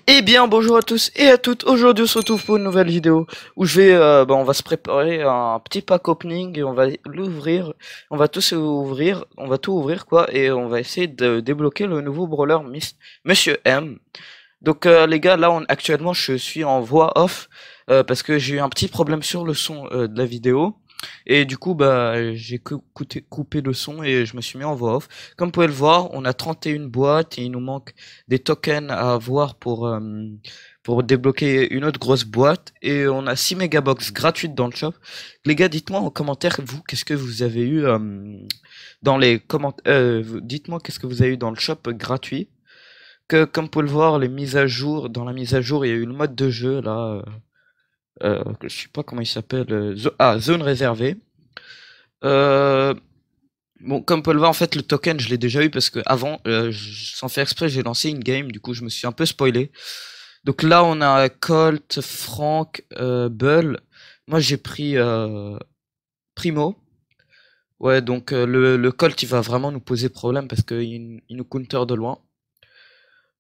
Eh bien, bonjour à tous et à toutes. Aujourd'hui, on se retrouve pour une nouvelle vidéo où on va se préparer un petit pack opening et on va l'ouvrir. On va tous ouvrir, on va tout ouvrir quoi, et on va essayer de débloquer le nouveau brawler Monsieur M. Donc les gars, là, actuellement, je suis en voix off parce que j'ai eu un petit problème sur le son de la vidéo. Et du coup, bah, j'ai coupé le son et je me suis mis en voix off. Comme vous pouvez le voir, on a 31 boîtes et il nous manque des tokens à avoir pour débloquer une autre grosse boîte. Et on a 6 mégabox gratuites dans le shop. Les gars, dites-moi en commentaire, vous, qu'est-ce que vous avez eu dans les commentaires. Dites-moi qu'est-ce que vous avez eu dans le shop gratuit. Que, comme vous pouvez le voir, les mises à jour, dans la mise à jour, il y a eu le mode de jeu là. Je sais pas comment il s'appelle. Zone réservée. Euh, bon, comme vous pouvez le voir, en fait, le token, je l'ai déjà eu parce que avant, sans faire exprès, j'ai lancé une game. Du coup, je me suis un peu spoilé. Donc là, on a Colt, Frank, Bull. Moi, j'ai pris Primo. Ouais, donc le Colt, il va vraiment nous poser problème parce qu'il nous counter de loin.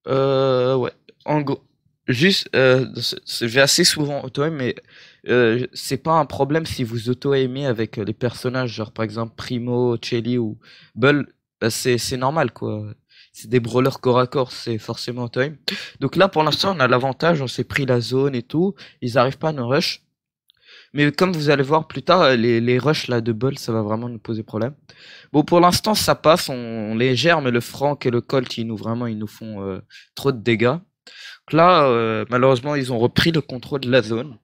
Ouais. En gros, juste, je vais assez souvent auto-aim, mais c'est pas un problème si vous auto-aimez avec les personnages, genre par exemple Primo, Chelly ou Bull, c'est normal quoi. C'est des brawlers corps à corps, c'est forcément auto-aim. Donc là, pour l'instant, on a l'avantage, on s'est pris la zone et tout, ils arrivent pas à nous rush. Mais comme vous allez voir plus tard, les rushs là de Bull, ça va vraiment nous poser problème. Bon, pour l'instant, ça passe, on les gère, mais le Frank et le Colt, ils nous font trop de dégâts. Donc là, malheureusement, ils ont repris le contrôle de la zone.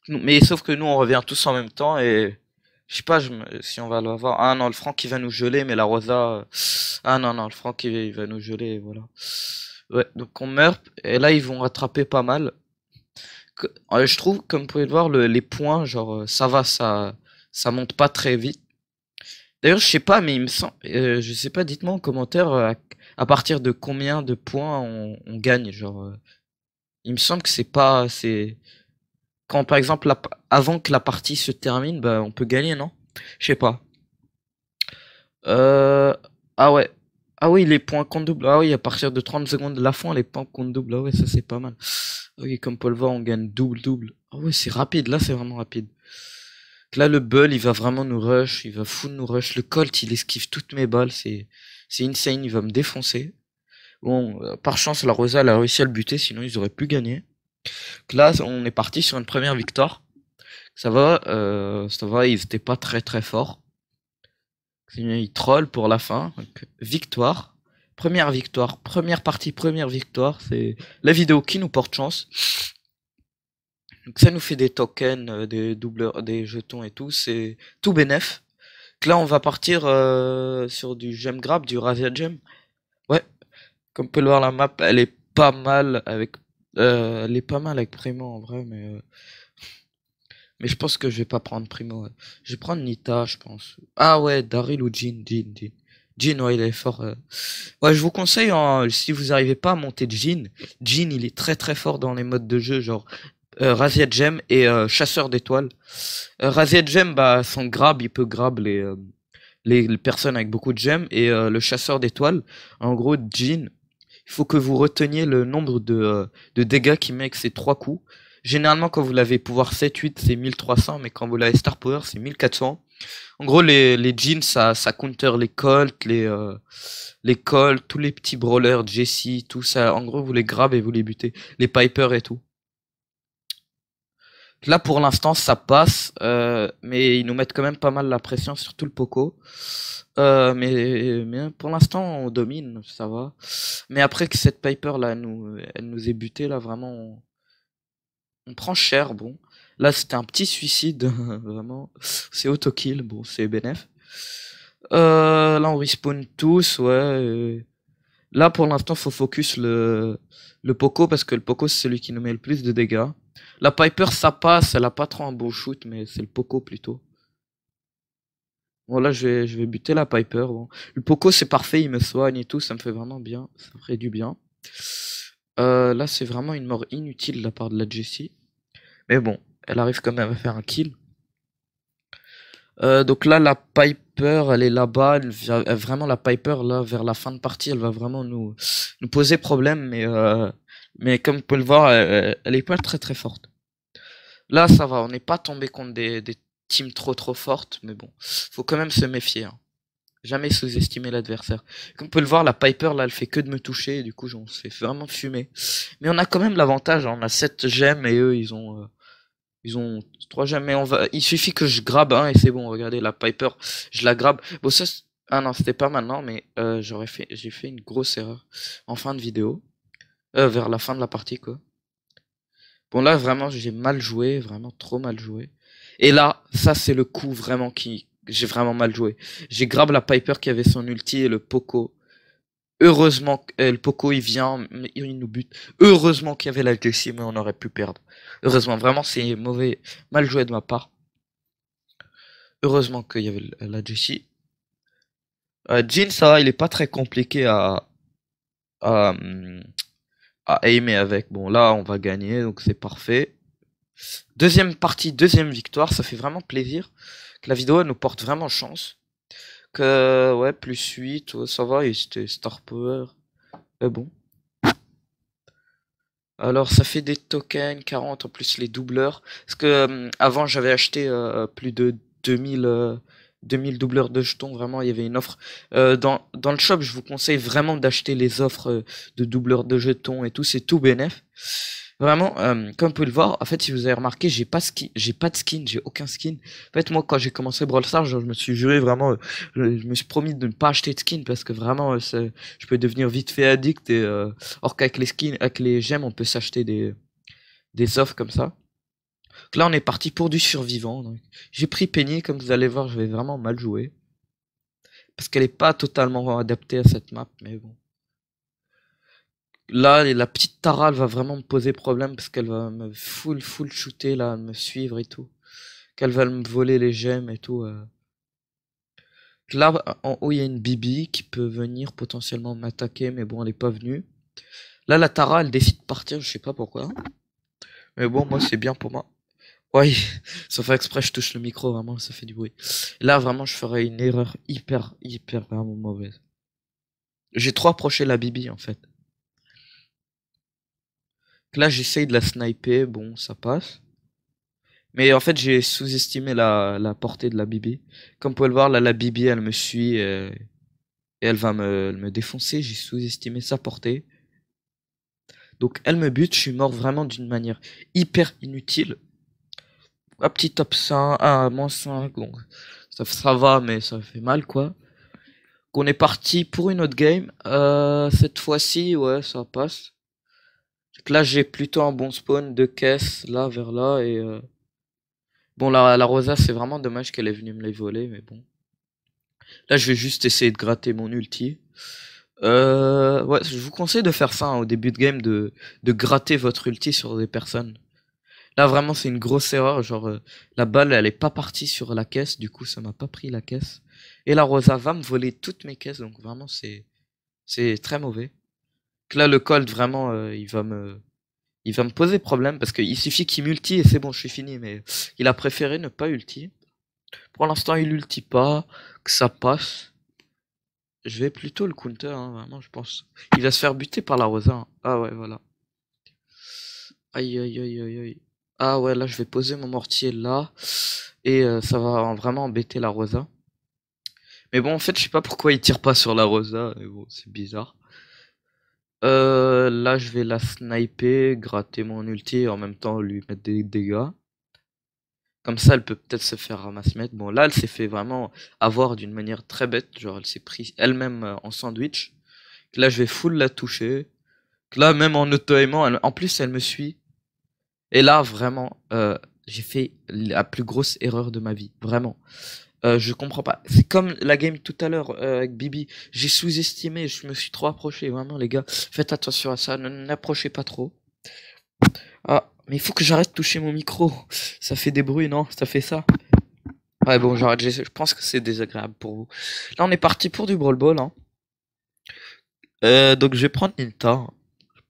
Mais sauf que nous, on revient tous en même temps et je sais pas si on va l'avoir. Ah non, le Frank il va nous geler, mais la Rosa. Ah non, non, le Frank il va nous geler, voilà. Ouais, donc on meurt et là, ils vont rattraper pas mal. Je trouve, comme vous pouvez le voir, les points, genre, ça va, ça monte pas très vite. D'ailleurs, je sais pas, mais il me semble, je sais pas, dites-moi en commentaire à partir de combien de points on gagne. Genre, il me semble que c'est quand par exemple avant que la partie se termine, bah on peut gagner, non? Je sais pas. Euh, ah ouais, ah oui, les points compte double. Ah oui, à partir de 30 secondes de la fin, les points compte double. Ah ouais, ça c'est pas mal. Ah oui, comme Paul voit, on gagne double double. Ah ouais, c'est rapide. Là, c'est vraiment rapide. Là, le Bull, il va vraiment nous rush, il va full nous rush. Le Colt, il esquive toutes mes balles, c'est insane, il va me défoncer. Bon, par chance, la Rosa, elle a réussi à le buter, sinon ils auraient pu gagner. Donc là, on est parti sur une première victoire. Ça va, ils étaient pas très très forts. Ils trollent pour la fin. Donc, victoire. Première partie, première victoire. C'est la vidéo qui nous porte chance. Donc ça nous fait des tokens, des doubleurs, des jetons et tout. C'est tout bénef. Donc là, on va partir sur du gem grab, du Razia Gem. Ouais, comme on peut le voir, la map, elle est pas mal avec, elle est pas mal avec Primo en vrai, mais je pense que je vais pas prendre Primo. Ouais. Je vais prendre Nita, je pense. Ah ouais, Daryl ou Jean. Jean, ouais, il est fort. Ouais, je vous conseille, hein, si vous arrivez pas à monter Jean, Jean, il est très très fort dans les modes de jeu, genre Razia Gem et Chasseur d'étoiles. Razia Gem, bah, son grab, il peut grab les personnes avec beaucoup de gemmes et le chasseur d'étoiles. En gros, Jean, il faut que vous reteniez le nombre de dégâts qu'il met avec ses 3 coups. Généralement, quand vous l'avez pouvoir 7-8, c'est 1300, mais quand vous l'avez Star Power, c'est 1400. En gros, les jeans, ça counter les Colts, tous les petits brawlers, Jessie, tout ça. En gros, vous les grabez et vous les butez. Les Piper et tout. Là, pour l'instant, ça passe, mais ils nous mettent quand même pas mal la pression, surtout le Poco. Mais pour l'instant, on domine, ça va. Mais après que cette Piper là, elle nous ait buté là, vraiment, on prend cher. Bon, là, c'était un petit suicide, vraiment. C'est auto-kill, bon, c'est bénef. Là, on respawn tous, ouais. Là, pour l'instant, faut focus le Poco parce que le Poco, c'est celui qui nous met le plus de dégâts. La Piper, ça passe, elle a pas trop un bon shoot, mais c'est le Poco plutôt. Bon, là, je vais buter la Piper. Bon. Le Poco, c'est parfait, il me soigne et tout, ça me fait vraiment bien. Ça me ferait du bien. Là, c'est vraiment une mort inutile de la part de la Jessie. Mais bon, elle arrive quand même à faire un kill. Donc là, la Piper, elle est là-bas. Vraiment, la Piper, là, vers la fin de partie, elle va vraiment nous poser problème. Mais Mais comme vous pouvez le voir, elle est pas très très forte. Là, ça va, on n'est pas tombé contre des teams trop fortes, mais bon, faut quand même se méfier, hein. Jamais sous-estimer l'adversaire. Comme vous pouvez le voir, la Piper, là, elle fait que de me toucher, et du coup, on se fait vraiment fumer. Mais on a quand même l'avantage, hein, on a 7 gemmes, et eux, ils ont 3 gemmes, mais il suffit que je grabe un, et c'est bon, regardez, la Piper, je la grabe. Bon, ça, ah non, c'était pas maintenant, mais j'ai fait une grosse erreur en fin de vidéo, vers la fin de la partie, quoi. Bon là vraiment j'ai mal joué, vraiment trop mal joué. Et là, ça c'est le coup vraiment qui j'ai vraiment mal joué. J'ai grab la Piper qui avait son ulti et le Poco. Heureusement que le Poco il vient, il nous bute. Heureusement qu'il y avait la Jessie mais on aurait pu perdre. Heureusement, vraiment c'est mauvais, mal joué de ma part. Heureusement qu'il y avait la Jessie. Jhin ça va, il est pas très compliqué à, hum, à aimer avec. Bon là on va gagner donc c'est parfait. Deuxième partie, deuxième victoire, ça fait vraiment plaisir que la vidéo elle nous porte vraiment chance. Que ouais, plus 8, ouais, ça va, et c'était Star Power. Mais bon. Alors ça fait des tokens 40 en plus les doubleurs. Parce que avant j'avais acheté plus de 2000, 2000 doubleurs de jetons, vraiment il y avait une offre. Dans le shop je vous conseille vraiment d'acheter les offres de doubleurs de jetons et tout, c'est tout bénef. Vraiment, comme vous pouvez le voir, en fait, si vous avez remarqué, j'ai pas de skin, j'ai aucun skin. En fait, moi, quand j'ai commencé Brawl Stars, genre, je me suis juré vraiment, je me suis promis de ne pas acheter de skin parce que vraiment, je peux devenir vite fait addict et, or qu'avec les skins, avec les gemmes, on peut s'acheter des offres comme ça. Donc là, on est parti pour du survivant. Donc. J'ai pris Penny, comme vous allez voir, je vais vraiment mal jouer parce qu'elle est pas totalement adaptée à cette map, mais bon. Là, la petite Tara, elle va vraiment me poser problème parce qu'elle va me full shooter là, me suivre et tout. Qu'elle va me voler les gemmes et tout. Là, en haut, il y a une Bibi qui peut venir potentiellement m'attaquer, mais bon, elle est pas venue. Là, la Tara, elle décide de partir, je sais pas pourquoi. Mais bon, moi, c'est bien pour moi. Ouais, sauf exprès, je touche le micro, vraiment, ça fait du bruit. Là, vraiment, je ferais une erreur hyper, vraiment mauvaise. J'ai trop approché la Bibi, en fait. Là, j'essaye de la sniper, bon, ça passe. Mais en fait, j'ai sous-estimé la portée de la Bibi. Comme vous pouvez le voir, là, la Bibi, elle me suit et elle va me défoncer. J'ai sous-estimé sa portée. Donc, elle me bute. Je suis mort vraiment d'une manière hyper inutile. Un petit top 5, ah, -5. Donc, ça va, mais ça fait mal, quoi. On est parti pour une autre game. Cette fois-ci, ouais, ça passe. Donc là, j'ai plutôt un bon spawn de caisse, là, vers là. Et bon, la Rosa, c'est vraiment dommage qu'elle est venue me les voler, mais bon. Là, je vais juste essayer de gratter mon ulti. Ouais, je vous conseille de faire ça hein, au début de game, de gratter votre ulti sur des personnes. Là, vraiment, c'est une grosse erreur. Genre, la balle, elle est pas partie sur la caisse. Du coup, ça m'a pas pris la caisse. Et la Rosa va me voler toutes mes caisses. Donc, vraiment, c'est très mauvais. Donc là, le Colt, vraiment, il va me poser problème parce qu'il suffit qu'il multi et c'est bon, je suis fini. Mais il a préféré ne pas ulti. Pour l'instant, il ulti pas, que ça passe. Je vais plutôt le counter, hein, vraiment, je pense. Il va se faire buter par la Rosa. Hein. Ah ouais, voilà. Aïe, aïe, aïe, aïe, aïe. Ah ouais, là, je vais poser mon mortier là. Et ça va vraiment embêter la Rosa. Mais bon, en fait, je sais pas pourquoi il tire pas sur la Rosa. Mais bon, c'est bizarre. Là, je vais la sniper, gratter mon ulti et en même temps lui mettre des dégâts. Comme ça, elle peut peut-être se faire ramasse-mettre. Bon, là, elle s'est fait vraiment avoir d'une manière très bête. Genre, elle s'est pris elle-même en sandwich. Là, je vais full la toucher. Là, même en auto-aimant, en plus, elle me suit. Et là, vraiment, j'ai fait la plus grosse erreur de ma vie. Vraiment. Je comprends pas. C'est comme la game tout à l'heure avec Bibi. J'ai sous-estimé, je me suis trop approché. Vraiment, les gars, faites attention à ça. N'approchez pas trop. Ah, mais il faut que j'arrête de toucher mon micro. Ça fait des bruits, non? Ça fait ça. Ouais, bon, j'arrête. Je pense que c'est désagréable pour vous. Là, on est parti pour du Brawl Ball. Hein. Donc, je vais prendre Nita.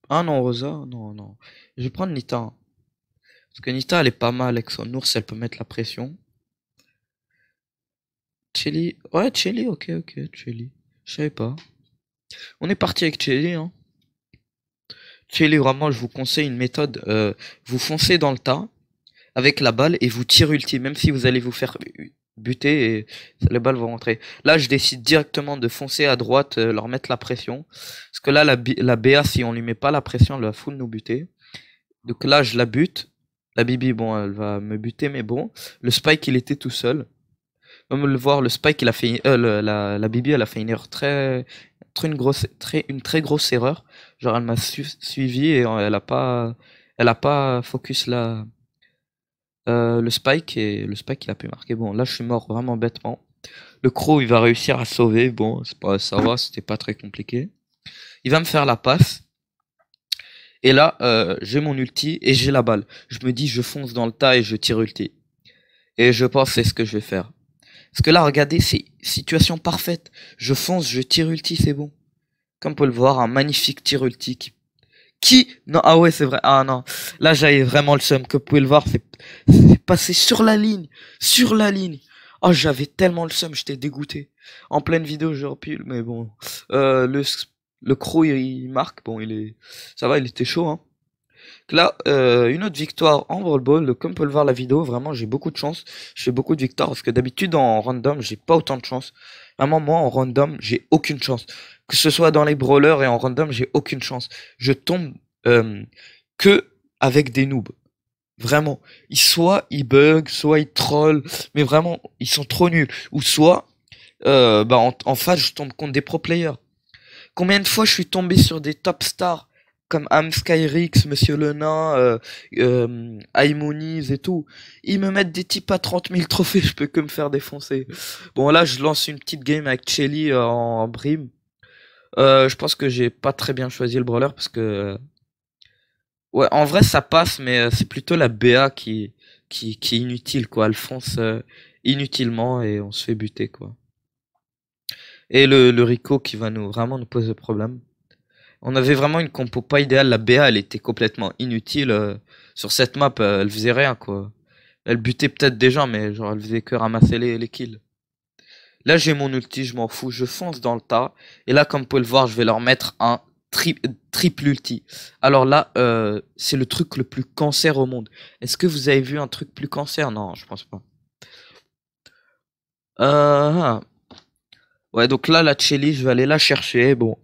Ah non, Rosa. Non, non. Je vais prendre Nita. Parce que Nita, elle est pas mal avec son ours, elle peut mettre la pression. Chelly. Ouais, Chelly, ok, Chelly. Je savais pas. On est parti avec Chelly, hein. Chelly, vraiment, je vous conseille une méthode. Vous foncez dans le tas avec la balle et vous tirez ulti, même si vous allez vous faire buter et les balles vont rentrer. Là, je décide directement de foncer à droite, leur mettre la pression. Parce que là, la BA, si on lui met pas la pression, elle va full nous buter. Donc là, je la bute. La Bibi, bon, elle va me buter, mais bon. Le Spike, il était tout seul. Comme le voir, le Spike, il a fait, la Bibi, elle a fait une erreur une très grosse erreur. Genre, elle m'a suivi et elle a pas focus le Spike et le Spike, il a pu marquer. Bon, là, je suis mort vraiment bêtement. Le Crow, il va réussir à sauver. Bon, c'est pas, ça va, c'était pas très compliqué. Il va me faire la passe. Et là, j'ai mon ulti et j'ai la balle. Je me dis, je fonce dans le tas et je tire ulti. Et je pense que c'est ce que je vais faire. Parce que là, regardez, c'est situation parfaite. Je fonce, je tire ulti, c'est bon. Comme vous pouvez le voir, un magnifique tir ulti non, ah ouais, c'est vrai. Ah non. Là, j'avais vraiment le seum. Comme vous pouvez le voir, c'est passé sur la ligne. Sur la ligne. Oh, j'avais tellement le seum, j'étais dégoûté. En pleine vidéo, j'aurais pu, mais bon. Le Crow, il marque. Bon, ça va, il était chaud, hein. Là, une autre victoire en Brawl Ball. Comme vous pouvez le voir la vidéo, vraiment, j'ai beaucoup de chance. Je fais beaucoup de victoires parce que d'habitude, en random, j'ai pas autant de chance. Vraiment, moi, en random, j'ai aucune chance. Que ce soit dans les brawlers et en random, j'ai aucune chance. Je tombe que avec des noobs. Vraiment. Soit ils bug, soit ils troll. Mais vraiment, ils sont trop nuls. Ou soit, en face, je tombe contre des pro players. Combien de fois je suis tombé sur des top stars comme Skyrix, Monsieur le Nain, Aimoniz et tout. Ils me mettent des types à 30 000 trophées, je peux que me faire défoncer. Bon là, je lance une petite game avec Chelly en Brim. Je pense que j'ai pas très bien choisi le brawler parce que... ouais, en vrai ça passe, mais c'est plutôt la BA qui est inutile, quoi. Elle fonce inutilement et on se fait buter, quoi. Et le Rico qui va vraiment nous poser problème. On avait vraiment une compo pas idéale. La BA, elle était complètement inutile. Sur cette map, elle faisait rien, quoi. Elle butait peut-être des gens, mais genre, elle faisait que ramasser les kills. Là, j'ai mon ulti, je m'en fous. Je fonce dans le tas. Et là, comme vous pouvez le voir, je vais leur mettre un triple ulti. Alors là, c'est le truc le plus cancer au monde. Est-ce que vous avez vu un truc plus cancer? Non, je pense pas. Ouais, donc là, la Chelly, je vais aller la chercher. Bon,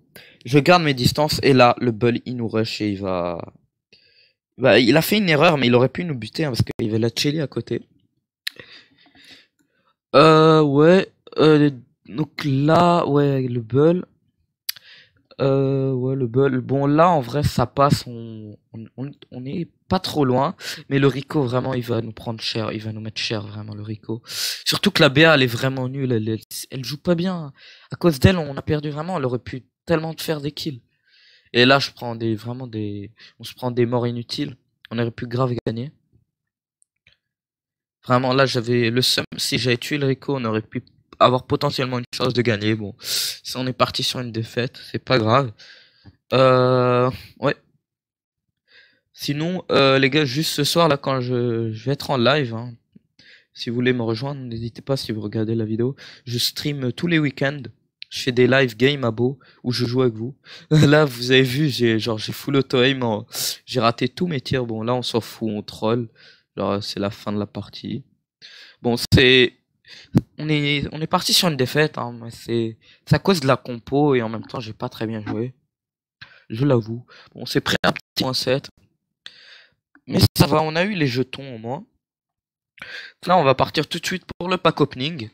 je garde mes distances. Et là, le Bull, il nous rush et il va... Bah, il a fait une erreur, mais il aurait pu nous buter, hein, parce qu'il y avait la Chelly à côté. Ouais. Donc là, ouais, le Bull. Ouais, le Bull. Bon, là, en vrai, ça passe. On est pas trop loin. Mais le Rico, vraiment, il va nous prendre cher. Il va nous mettre cher, vraiment, le Rico. Surtout que la BA, elle est vraiment nulle. Elle joue pas bien. À cause d'elle, on a perdu vraiment. Elle aurait pu tellement te faire des kills. Et là, je prends on se prend des morts inutiles. On aurait pu grave gagner. Vraiment, là, j'avais le seum. Si j'avais tué le Rico, on aurait pu avoir potentiellement une chance de gagner. Bon, si on est parti sur une défaite, c'est pas grave. Ouais. Sinon, les gars, juste ce soir, là, quand je vais être en live, hein, si vous voulez me rejoindre, n'hésitez pas si vous regardez la vidéo. Je stream tous les week-ends. Je fais des live games à Beau où je joue avec vous. Là, vous avez vu, j'ai full auto-aim. J'ai raté tous mes tirs. Bon, là, on s'en fout, on troll. Genre, c'est la fin de la partie. Bon, on est parti sur une défaite, hein, mais c'est à cause de la compo et en même temps, j'ai pas très bien joué. Je l'avoue. Bon, c'est pris un petit 1-7. Mais ça va, on a eu les jetons au moins. Là, on va partir tout de suite pour le pack opening.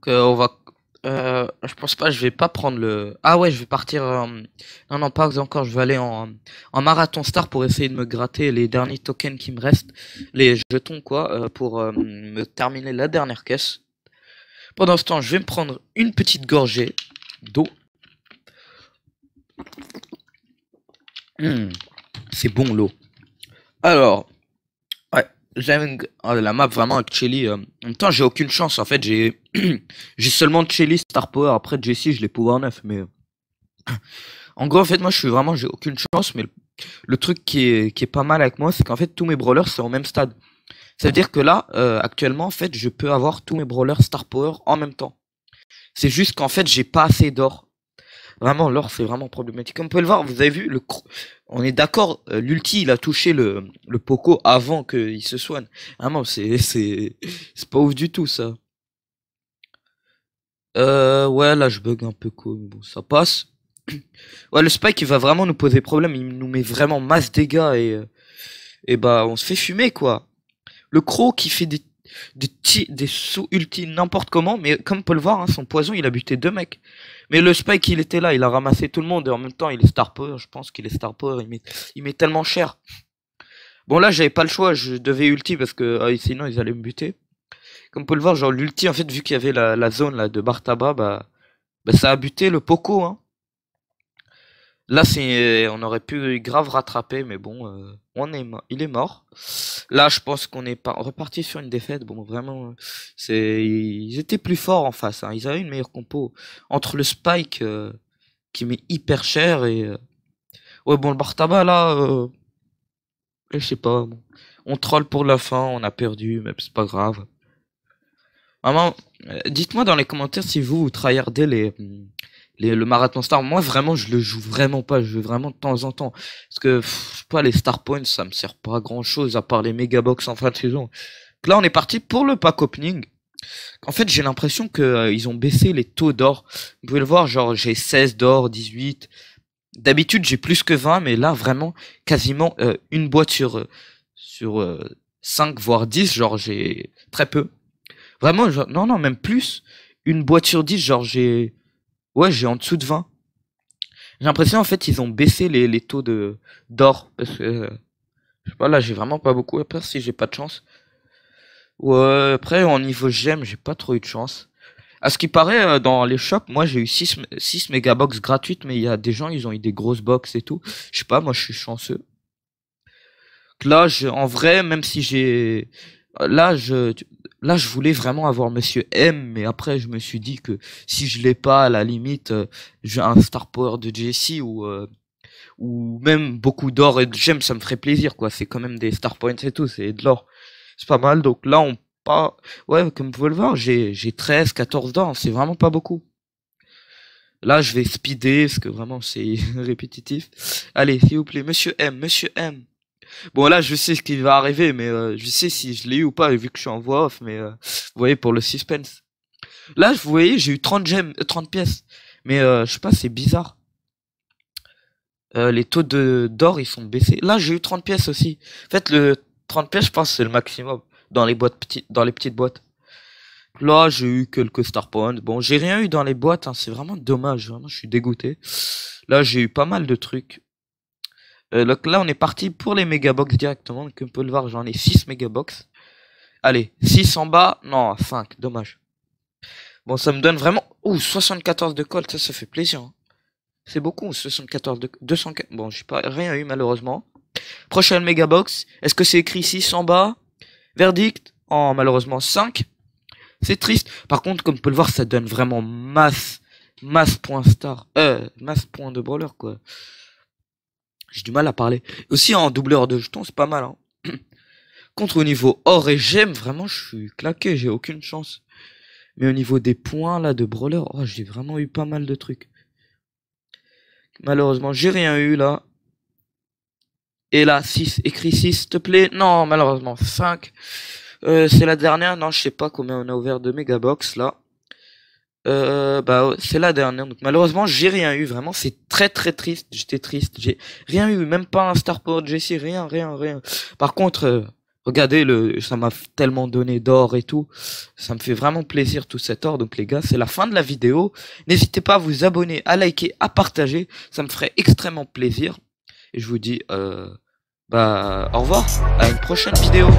On va je pense pas, je vais pas prendre le... Ah ouais, je vais partir... Non, non, pas encore, je vais aller en marathon star pour essayer de me gratter les derniers tokens qui me restent. Les jetons, quoi, pour me terminer la dernière caisse. Pendant ce temps, je vais me prendre une petite gorgée d'eau. C'est bon, l'eau. Alors... Ouais, j'aime la map vraiment avec Chelly. En même temps, j'ai aucune chance. En fait, j'ai j'ai seulement Chelly Star Power. Après Jessie, je l'ai pouvoir 9. Mais en gros, en fait, moi, j'ai aucune chance. Mais le truc qui est pas mal avec moi, c'est qu'en fait, tous mes brawlers sont au même stade. Ça veut dire que là, actuellement, en fait, je peux avoir tous mes brawlers Star Power en même temps. C'est juste qu'en fait, j'ai pas assez d'or. Vraiment, l'or, c'est vraiment problématique. Comme vous pouvez le voir, vous avez vu, on est d'accord, l'ulti, il a touché le Poco avant qu'il se soigne. Vraiment, c'est pas ouf du tout, ça. Ouais, là, je bug un peu, quoi. Mais bon, ça passe. Ouais, le Spike, il va vraiment nous poser problème. Il nous met vraiment masse dégâts et bah, on se fait fumer, quoi. Le Croc qui fait des sauts ulti n'importe comment, mais comme on peut le voir, hein, son poison, il a buté 2 mecs. Mais le Spike, il était là, il a ramassé tout le monde, et en même temps, il est star power, je pense qu'il est star power, il met tellement cher. Bon, là, j'avais pas le choix, je devais ulti, parce que sinon, ils allaient me buter. Comme on peut le voir, genre, l'ulti, en fait, vu qu'il y avait la zone, là, de Bartaba, bah, ça a buté le Poco, hein. Là, on aurait pu grave rattraper, mais bon, il est mort. Là, je pense qu'on est pas reparti sur une défaite. Bon, vraiment, ils étaient plus forts en face, hein. Ils avaient une meilleure compo entre le Spike qui met hyper cher et ouais, bon, le Bartaba là, je sais pas. Bon. On troll pour la fin, on a perdu, mais c'est pas grave. Maman, dites-moi dans les commentaires si vous tryhardez le marathon star. Moi vraiment je le joue vraiment pas, je joue vraiment de temps en temps parce que je sais pas, les star points ça me sert pas à grand chose à part les mégabox en fin de saison. Donc là on est parti pour le pack opening. En fait j'ai l'impression que ils ont baissé les taux d'or. Vous pouvez le voir, genre j'ai 16 d'or, 18. D'habitude j'ai plus que 20, mais là vraiment quasiment une boîte sur 5 voire 10, genre j'ai très peu. Vraiment, genre, non, même plus. Une boîte sur 10, genre ouais, j'ai en dessous de 20. J'ai l'impression, en fait, ils ont baissé les taux d'or. Parce que, je sais pas, là, j'ai vraiment pas beaucoup. Après, si j'ai pas de chance. Ouais, après, en niveau gemme, j'ai pas trop eu de chance. À ce qui paraît, dans les shops, moi, j'ai eu 6 mégabox gratuites, mais il y a des gens, ils ont eu des grosses box et tout. Je sais pas, moi, je suis chanceux. Là, en vrai, même si j'ai... Là, je voulais vraiment avoir Monsieur M, mais après, je me suis dit que si je l'ai pas, à la limite, j'ai un Star Power de Jessie ou même beaucoup d'or et de gemmes, ça me ferait plaisir, quoi. C'est quand même des Star Points et tout, c'est de l'or. C'est pas mal, donc là, pas... Ouais, comme vous pouvez le voir, j'ai 13, 14 d'or, c'est vraiment pas beaucoup. Là, je vais speeder, parce que vraiment, c'est répétitif. Allez, s'il vous plaît, Monsieur M, Monsieur M. Bon là je sais ce qui va arriver, mais je sais si je l'ai eu ou pas vu que je suis en voix off, mais vous voyez pour le suspense. Là vous voyez j'ai eu 30 gemmes, 30 pièces, mais je sais pas, c'est bizarre. Les taux d'or ils sont baissés. Là j'ai eu 30 pièces aussi. En fait le 30 pièces je pense c'est le maximum dans les petites boîtes. Là j'ai eu quelques star points. Bon j'ai rien eu dans les boîtes, hein. C'est vraiment dommage, vraiment je suis dégoûté. Là j'ai eu pas mal de trucs. Donc là, on est parti pour les mégabox directement. Comme on peut le voir, j'en ai 6 mégabox. Allez, 6 en bas. Non, 5, dommage. Bon, ça me donne vraiment... Ouh, 74 de colt, ça fait plaisir. Hein. C'est beaucoup, 74 de... 204... Bon, j'ai pas rien eu, malheureusement. Prochaine mégabox. Est-ce que c'est écrit 6 en bas? Verdict. Oh, malheureusement, 5. C'est triste. Par contre, comme on peut le voir, ça donne vraiment masse point star. Masse point de brawler, quoi. J'ai du mal à parler. Aussi en doubleur de jetons, c'est pas mal. Hein. Contre au niveau or et gemme, vraiment je suis claqué, j'ai aucune chance. Mais au niveau des points là de brawler, oh, j'ai vraiment eu pas mal de trucs. Malheureusement, j'ai rien eu là. Et là, 6, écrit 6, s'il te plaît. Non, malheureusement, 5. C'est la dernière, non, je sais pas combien on a ouvert de mégabox là. Bah c'est la dernière, donc malheureusement j'ai rien eu, vraiment c'est très triste, j'étais triste, j'ai rien eu, même pas un Star Power Jessie, rien. Par contre regardez, ça m'a tellement donné d'or et tout, ça me fait vraiment plaisir tout cet or. Donc les gars, c'est la fin de la vidéo, n'hésitez pas à vous abonner, à liker, à partager, ça me ferait extrêmement plaisir. Et je vous dis au revoir, à une prochaine vidéo.